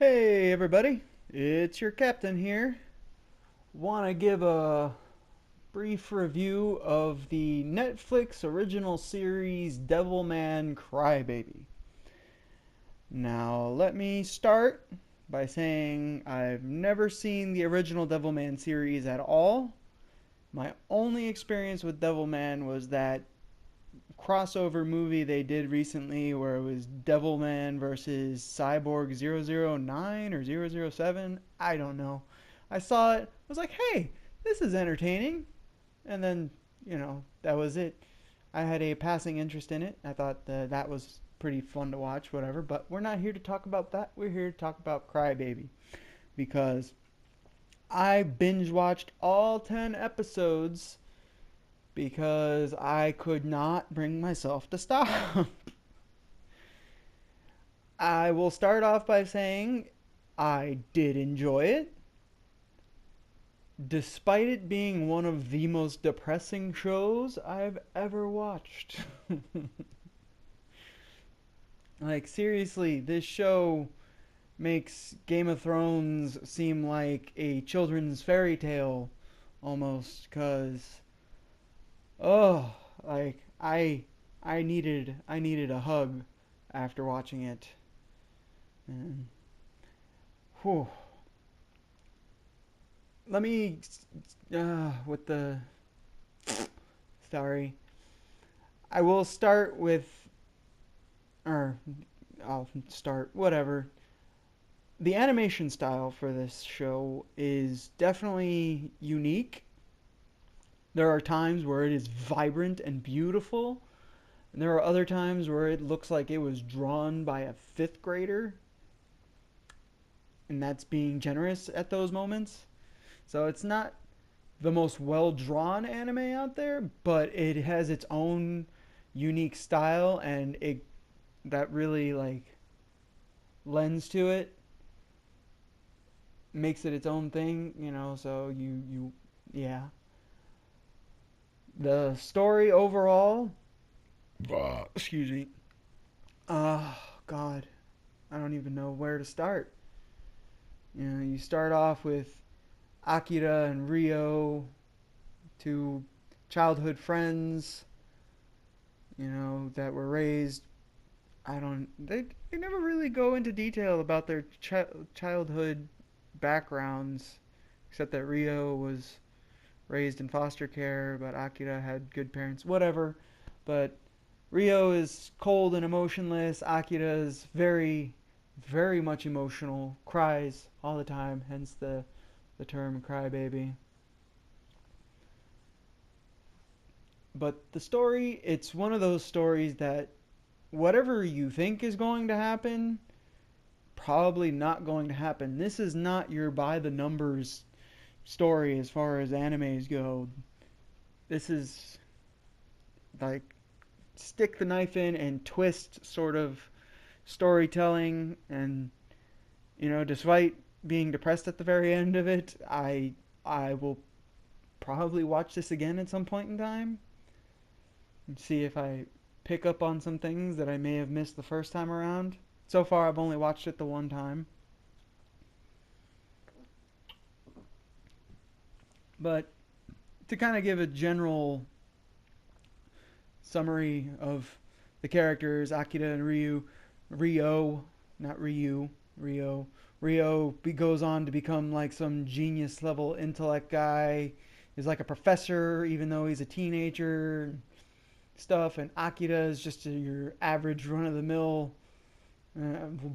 Hey everybody, it's your captain here. Want to give a brief review of the Netflix original series Devilman Crybaby. Now, let me start by saying I've never seen the original Devilman series at all. My only experience with Devilman was that crossover movie they did recently where it was Devilman versus Cyborg 009 or 007. I don't know. I saw it, I was like, hey, this is entertaining. And then, that was it. I had a passing interest in it. I thought that was pretty fun to watch, whatever. But we're not here to talk about that. We're here to talk about Crybaby. Because I binge watched all 10 episodes because I could not bring myself to stop. I will start off by saying I did enjoy it, despite it being one of the most depressing shows I've ever watched. Like, seriously, this show makes Game of Thrones seem like a children's fairy tale almost, because, oh, like, I needed a hug after watching it. And, whew. Let me, with the, sorry. I will start with, or I'll start, whatever. The animation style for this show is definitely unique. There are times where it is vibrant and beautiful, and there are other times where it looks like it was drawn by a fifth grader, and that's being generous at those moments. So it's not the most well drawn anime out there, but it has its own unique style, and it that really like lends to it, makes it its own thing. So yeah. The story overall, excuse me. Oh God, I don't even know where to start. You start off with Akira and Rio, two childhood friends, that were raised. I don't. They never really go into detail about their childhood backgrounds, except that Rio was raised in foster care, but Akira had good parents. Whatever. But Rio is cold and emotionless. Akira is very, very much emotional. Cries all the time. Hence the term crybaby. But the story, it's one of those stories that whatever you think is going to happen, probably not going to happen. This is not your by the numbers story as far as animes go. This is like stick the knife in and twist sort of storytelling, and despite being depressed at the very end of it, I will probably watch this again at some point in time and see if I pick up on some things that I may have missed the first time around. So far, I've only watched it the one time. But to kind of give a general summary of the characters, Akira and Rio, not Ryu, Rio. Rio goes on to become like some genius level intellect guy. He's like a professor, even though he's a teenager. Stuff, and Akira is just your average run of the mill,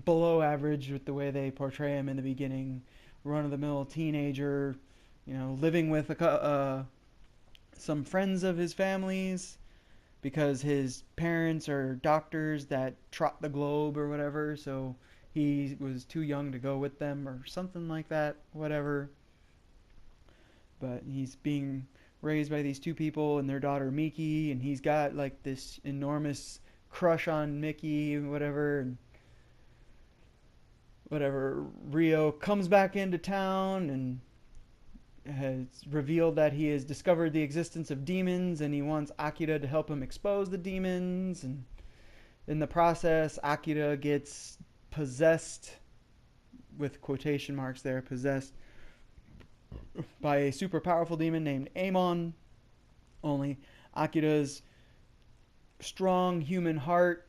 below average with the way they portray him in the beginning. Run of the mill teenager, living with some friends of his family's because his parents are doctors that trot the globe or whatever, so he was too young to go with them or something like that, whatever. But he's being raised by these two people and their daughter Miki, and he's got like this enormous crush on Mickey, whatever. And whatever. Rio comes back into town and has revealed that he has discovered the existence of demons, and he wants Akira to help him expose the demons. And in the process, Akira gets possessed with quotation marks there, possessed by a super powerful demon named Amon. Only Akira's strong human heart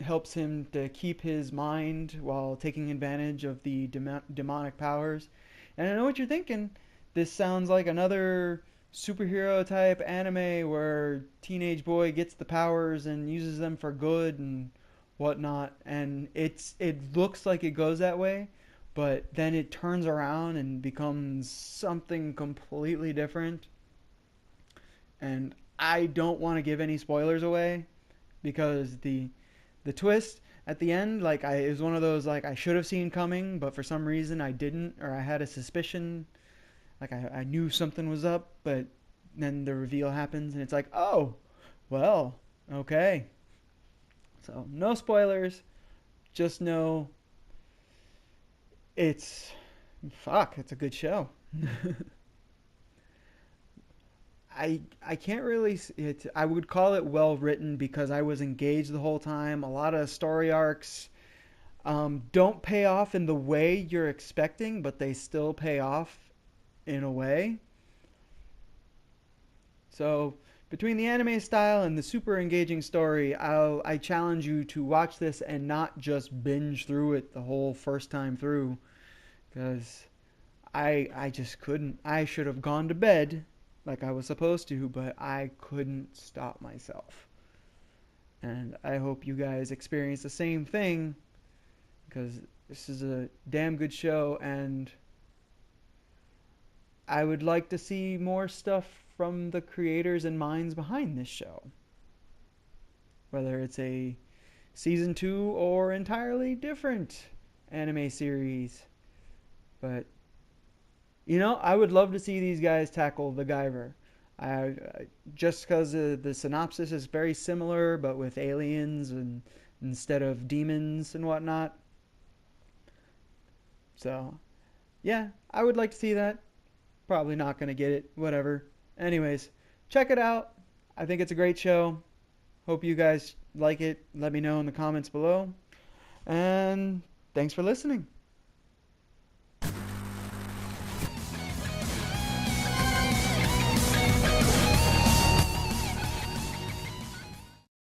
helps him to keep his mind while taking advantage of the demonic powers. And I know what you're thinking. This sounds like another superhero type anime where teenage boy gets the powers and uses them for good and whatnot. And it looks like it goes that way, but then it turns around and becomes something completely different. And I don't want to give any spoilers away because the twist at the end, like it was one of those like I should have seen coming, but for some reason I didn't, or I had a suspicion, like I knew something was up, but then the reveal happens and it's like, oh, well, okay. So no spoilers, just know it's it's a good show. I can't really it I would call it well written because I was engaged the whole time. A lot of story arcs don't pay off in the way you're expecting, but they still pay off in a way. So between the anime style and the super engaging story, I challenge you to watch this and not just binge through it the whole first time through, because I just couldn't. I should have gone to bed like I was supposed to, but I couldn't stop myself. And I hope you guys experience the same thing because this is a damn good show, and I would like to see more stuff from the creators and minds behind this show. Whether it's a season 2 or entirely different anime series. But I would love to see these guys tackle the Guyver. Just because the synopsis is very similar, but with aliens and instead of demons and whatnot. So, yeah, I would like to see that. Probably not going to get it. Whatever. Anyways, check it out. I think it's a great show. Hope you guys like it. Let me know in the comments below. And thanks for listening.